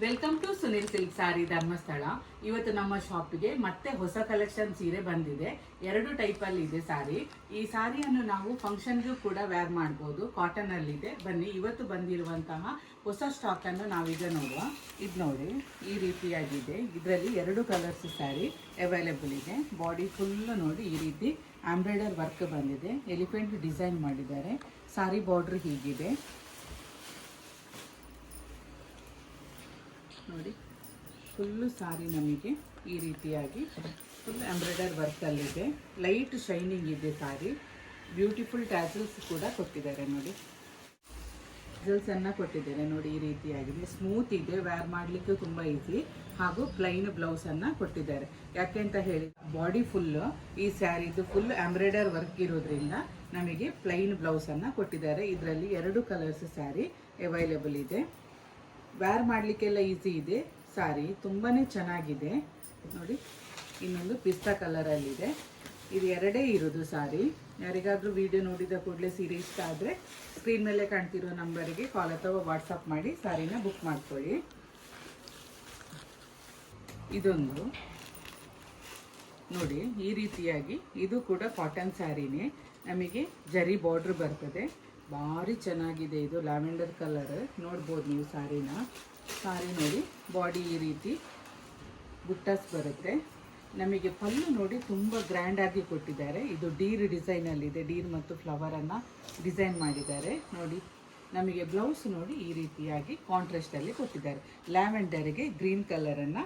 Welcome to Sunil silk ಸಾರಿ ಧರ್ಮಸ್ಥಳ. ಇವತ್ತು ನಮ್ಮ ಶಾಪಿಗೆ ಮತ್ತೆ ಹೊಸ ಕಲೆಕ್ಷನ್ ಸೀರೆ ಬಂದಿದೆ. ಎರಡು ಟೈಪ್ ಅಲ್ಲಿ ಇದೆ ಸಾರಿ. ಈ ಸಾರಿಯನ್ನು ನಾವು ಫಂಕ್ಷನ್ಗೂ ಕೂಡ ವೇರ್ ಮಾಡಬಹುದು. ಕಾಟನ್ ಅಲ್ಲಿ ಇದೆ. ಬನ್ನಿ ಇವತ್ತು ಬಂದಿರುವಂತಹ ಹೊಸ ಸ್ಟಾಕ್ ಅನ್ನು ನಾವೀಗ ನೋಡುವ. ಇದು ನೋಡಿ ಈ ರೀತಿಯಾಗಿದೆ. ಇದರಲ್ಲಿ ಎರಡು ಕಲರ್ಸ್ ಸ್ಯಾರಿ ಅವೈಲೇಬಲ್ ಇದೆ. ಬಾಡಿ ಫುಲ್ ನೋಡಿ ಈ ರೀತಿ ಎಂಬ್ರಾಯ್ಡರ್ ವರ್ಕ್ ಬಂದಿದೆ. ಎಲಿಫೆಂಟ್ ಡಿಸೈನ್ ಮಾಡಿದ್ದಾರೆ. ಸಾರಿ ಬಾರ್ಡರ್ ಹೀಗಿದೆ ನೋಡಿ. ಫುಲ್ಲು ಸಾರಿ ನಮಗೆ ಈ ರೀತಿಯಾಗಿ ಫುಲ್ ಎಂಬ್ರಾಯ್ಡರ್ ವರ್ಕಲ್ಲಿದೆ. ಲೈಟ್ ಶೈನಿಂಗ್ ಇದೆ ಸಾರಿ. ಬ್ಯೂಟಿಫುಲ್ ಟ್ಯಾಸಲ್ಸ್ ಕೂಡ ಕೊಟ್ಟಿದ್ದಾರೆ ನೋಡಿ. ಟ್ಯಾಸಲ್ಸನ್ನು ಕೊಟ್ಟಿದ್ದಾರೆ ನೋಡಿ. ಈ ರೀತಿಯಾಗಿದೆ. ಸ್ಮೂತ್ ಇದೆ. ವೇರ್ ಮಾಡಲಿಕ್ಕೆ ತುಂಬ ಈಸಿ. ಹಾಗೂ ಪ್ಲೈನ್ ಬ್ಲೌಸನ್ನು ಕೊಟ್ಟಿದ್ದಾರೆ. ಯಾಕೆ ಅಂತ ಹೇಳಿ ಬಾಡಿ ಫುಲ್ ಈ ಸ್ಯಾರಿದು ಫುಲ್ ಎಂಬ್ರಾಯ್ಡರ್ ವರ್ಕ್ ಇರೋದ್ರಿಂದ ನಮಗೆ ಪ್ಲೈನ್ ಬ್ಲೌಸನ್ನು ಕೊಟ್ಟಿದ್ದಾರೆ. ಇದರಲ್ಲಿ ಎರಡು ಕಲರ್ಸ್ ಸ್ಯಾರಿ ಅವೈಲೇಬಲ್ ಇದೆ. ವೇರ್ ಮಾಡಲಿಕ್ಕೆಲ್ಲ ಈಸಿ ಇದೆ. ಸಾರಿ ತುಂಬಾ ಚೆನ್ನಾಗಿದೆ ನೋಡಿ. ಇನ್ನೊಂದು ಪಿಸ್ತಾ ಕಲರಲ್ಲಿದೆ. ಇದು ಎರಡೇ ಇರೋದು ಸಾರಿ. ಯಾರಿಗಾದರೂ ವಿಡಿಯೋ ನೋಡಿದ ಕೂಡಲೇ ಸೀರೆ ಇಷ್ಟ ಆದರೆ ಸ್ಕ್ರೀನ್ ಮೇಲೆ ಕಾಣ್ತಿರೋ ನಂಬರಿಗೆ ಕಾಲ್ ಅಥವಾ ವಾಟ್ಸಪ್ ಮಾಡಿ ಸಾರಿನ ಬುಕ್ ಮಾಡ್ಕೊಳ್ಳಿ. ಇದೊಂದು ನೋಡಿ ಈ ರೀತಿಯಾಗಿ ಇದು ಕೂಡ ಕಾಟನ್ ಸ್ಯಾರಿನೇ. ನಮಗೆ ಜರಿ ಬಾರ್ಡ್ರ್ ಬರ್ತದೆ. ಭಾರಿ ಚೆನ್ನಾಗಿದೆ. ಇದು ಲ್ಯಾವೆಂಡರ್ ಕಲರ್ ನೋಡ್ಬೋದು ನೀವು ಸಾರಿನ. ಸಾರಿ ನೋಡಿ ಬಾಡಿ ಈ ರೀತಿ ಬುಟ್ಟಾಸ್ ಬರುತ್ತೆ. ನಮಗೆ ಪಲ್ಲು ನೋಡಿ ತುಂಬ ಗ್ರ್ಯಾಂಡ್ ಆಗಿ ಕೊಟ್ಟಿದ್ದಾರೆ. ಇದು ಡೀರ್ ಡಿಸೈನಲ್ಲಿದೆ. ಡೀರ್ ಮತ್ತು ಫ್ಲವರನ್ನು ಡಿಸೈನ್ ಮಾಡಿದ್ದಾರೆ ನೋಡಿ. ನಮಗೆ ಬ್ಲೌಸ್ ನೋಡಿ ಈ ರೀತಿಯಾಗಿ ಕಾಂಟ್ರಾಸ್ಟಲ್ಲಿ ಕೊಟ್ಟಿದ್ದಾರೆ. ಲ್ಯಾವೆಂಡರ್ಗೆ ಗ್ರೀನ್ ಕಲರನ್ನು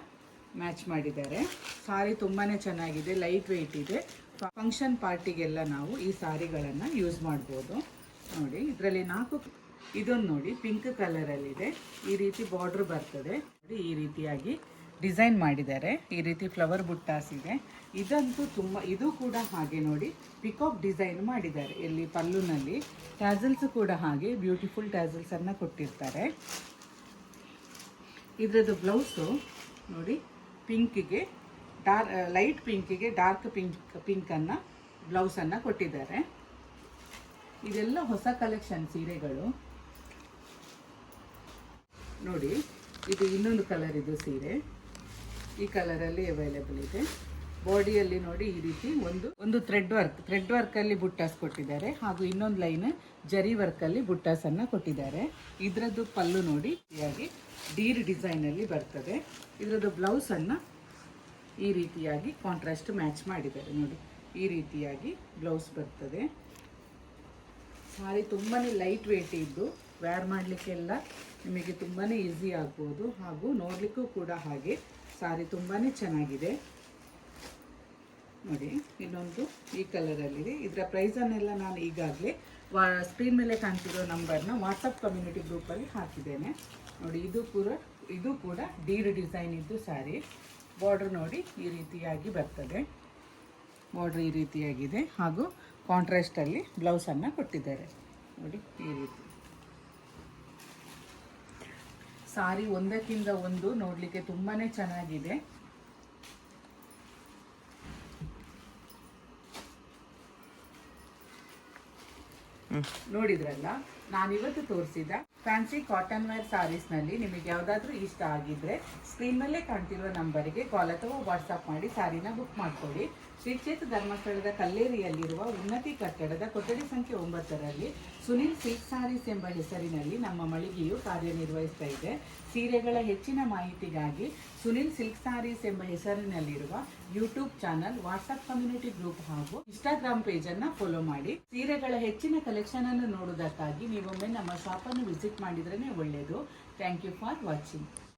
ಮ್ಯಾಚ್ ಮಾಡಿದ್ದಾರೆ. ಸಾರಿ ತುಂಬಾ ಚೆನ್ನಾಗಿದೆ. ಲೈಟ್ ವೆಯ್ಟ್ ಇದೆ. ಫಂಕ್ಷನ್ ಪಾರ್ಟಿಗೆಲ್ಲ ನಾವು ಈ ಸಾರಿಗಳನ್ನು ಯೂಸ್ ಮಾಡ್ಬೋದು ನೋಡಿ. ಇದರಲ್ಲಿ 4 ಇದೊಂದು ನೋಡಿ ಪಿಂಕ್ ಕಲರಲ್ಲಿದೆ. ಈ ರೀತಿ ಬಾರ್ಡ್ರ್ ಬರ್ತದೆ ನೋಡಿ. ಈ ರೀತಿಯಾಗಿ ಡಿಸೈನ್ ಮಾಡಿದ್ದಾರೆ. ಈ ರೀತಿ ಫ್ಲವರ್ ಬುಟ್ಟಾಸ್ ಇದೆ. ಇದಂತೂ ತುಂಬ ಇದು ಕೂಡ ಹಾಗೆ ನೋಡಿ ಪಿಕಾಕ್ ಡಿಸೈನ್ ಮಾಡಿದ್ದಾರೆ. ಇಲ್ಲಿ ಪಲ್ಲುನಲ್ಲಿ ಟ್ಯಾಸಲ್ಸ್ ಕೂಡ ಹಾಗೆ ಬ್ಯೂಟಿಫುಲ್ ಟ್ಯಾಸಲ್ಸನ್ನು ಕೊಟ್ಟಿರ್ತಾರೆ. ಇದರದ್ದು ಬ್ಲೌಸು ನೋಡಿ ಪಿಂಕಿಗೆ ಲೈಟ್ ಪಿಂಕಿಗೆ ಡಾರ್ಕ್ ಪಿಂಕನ್ನು ಬ್ಲೌಸನ್ನು ಕೊಟ್ಟಿದ್ದಾರೆ. ಇದೆಲ್ಲ ಹೊಸ ಕಲೆಕ್ಷನ್ ಸೀರೆಗಳು ನೋಡಿ. ಇದು ಇನ್ನೊಂದು ಕಲರ್ ಇದು ಸೀರೆ. ಈ ಕಲರಲ್ಲಿ ಅವೈಲೇಬಲ್ ಇದೆ. ಬಾಡಿಯಲ್ಲಿ ನೋಡಿ ಈ ರೀತಿ ಒಂದು ಥ್ರೆಡ್ ವರ್ಕಲ್ಲಿ ಬುಟ್ಟಾಸ್ ಕೊಟ್ಟಿದ್ದಾರೆ. ಹಾಗೂ ಇನ್ನೊಂದು ಲೈನ್ ಜರಿ ವರ್ಕಲ್ಲಿ ಬುಟ್ಟಾಸನ್ನು ಕೊಟ್ಟಿದ್ದಾರೆ. ಇದರದ್ದು ಪಲ್ಲು ನೋಡಿ ಹೀಗಾಗಿ ಡೀರ್ ಡಿಸೈನಲ್ಲಿ ಬರ್ತದೆ. ಇದರದ್ದು ಬ್ಲೌಸನ್ನು ಈ ರೀತಿಯಾಗಿ ಕಾಂಟ್ರಾಸ್ಟ್ ಮ್ಯಾಚ್ ಮಾಡಿದ್ದಾರೆ ನೋಡಿ. ಈ ರೀತಿಯಾಗಿ ಬ್ಲೌಸ್ ಬರ್ತದೆ. ಸಾರಿ ತುಂಬಾ ಲೈಟ್ ವೆಯ್ಟ್ ಇದ್ದು ವೇರ್ ಮಾಡಲಿಕ್ಕೆಲ್ಲ ನಿಮಗೆ ತುಂಬಾ ಈಸಿ ಆಗ್ಬೋದು. ಹಾಗೂ ನೋಡಲಿಕ್ಕೂ ಕೂಡ ಹಾಗೆ ಸಾರಿ ತುಂಬಾ ಚೆನ್ನಾಗಿದೆ ನೋಡಿ. ಇನ್ನೊಂದು ಈ ಕಲರಲ್ಲಿದೆ. ಇದರ ಪ್ರೈಸನ್ನೆಲ್ಲ ನಾನು ಈಗಾಗಲೇ ಸ್ಕ್ರೀನ್ ಮೇಲೆ ಕಾಣ್ತಿರೋ ನಂಬರ್ನ ವಾಟ್ಸಪ್ ಕಮ್ಯುನಿಟಿ ಗ್ರೂಪಲ್ಲಿ ಹಾಕಿದ್ದೇನೆ ನೋಡಿ. ಇದು ಕೂಡ ಡೀರ್ ಡಿಸೈನ್ ಇದ್ದು ಸಾರಿ. ಬಾರ್ಡ್ರ್ ನೋಡಿ ಈ ರೀತಿಯಾಗಿ ಬರ್ತದೆ. ಬಾರ್ಡ್ರ್ ಈ ರೀತಿಯಾಗಿದೆ. ಹಾಗೂ ಕಾಂಟ್ರಾಸ್ಟಲ್ಲಿ ಬ್ಲೌಸನ್ನು ಕೊಟ್ಟಿದ್ದಾರೆ ನೋಡಿ. ಈ ರೀತಿ ಸಾರಿ ಒಂದಕ್ಕಿಂತ ಒಂದು ನೋಡಲಿಕ್ಕೆ ತುಂಬಾ ಚೆನ್ನಾಗಿದೆ. ನೋಡಿದ್ರಲ್ಲ, ನಾನಿವತ್ತು ತೋರಿಸಿದ ಫ್ಯಾನ್ಸಿ ಕಾಟನ್ ವೇರ್ ಸಾರೀಸ್ನಲ್ಲಿ ನಿಮಗೆ ಯಾವುದಾದ್ರೂ ಇಷ್ಟ ಆಗಿದ್ರೆ ಸ್ಕ್ರೀನ್ ಮೇಲೆ ಕಾಣ್ತಿರುವ ನಂಬರಿಗೆ ಕಾಲ್ ಅಥವಾ ವಾಟ್ಸಪ್ ಮಾಡಿ ಸಾರಿನ ಬುಕ್ ಮಾಡ್ಕೊಳ್ಳಿ. ಶ್ರೀ ಕ್ಷೇತ್ರ ಧರ್ಮಸ್ಥಳದ ಕಲ್ಲೇರಿಯಲ್ಲಿರುವ ಉನ್ನತಿ ಕಟ್ಟಡದ ಕೊಠಡಿ ಸಂಖ್ಯೆ 9ರಲ್ಲಿ ಸುನಿಲ್ ಸಿಲ್ಕ್ ಸಾರೀಸ್ ಎಂಬ ಹೆಸರಿನಲ್ಲಿ ನಮ್ಮ ಮಳಿಗೆಯು ಕಾರ್ಯನಿರ್ವಹಿಸ್ತಾ ಇದೆ. ಸೀರೆಗಳ ಹೆಚ್ಚಿನ ಮಾಹಿತಿಗಾಗಿ ಸುನಿಲ್ ಸಿಲ್ಕ್ ಸಾರೀಸ್ ಎಂಬ ಹೆಸರಿನಲ್ಲಿರುವ YouTube channel, WhatsApp community group ಹಾಗೂ ಇನ್ಸ್ಟಾಗ್ರಾಮ್ ಪೇಜನ್ನು ಫಾಲೋ ಮಾಡಿ. ಸೀರೆಗಳ ಹೆಚ್ಚಿನ ಕಲೆಕ್ಷನ್ ಅನ್ನು ನೋಡುವುದಕ್ಕಾಗಿ ನೀವೊಮ್ಮೆ ನಮ್ಮ ಶಾಪನ್ನು ವಿಸಿಟ್ ಮಾಡಿದ್ರೇ ಒಳ್ಳೆಯದು. Thank you for watching.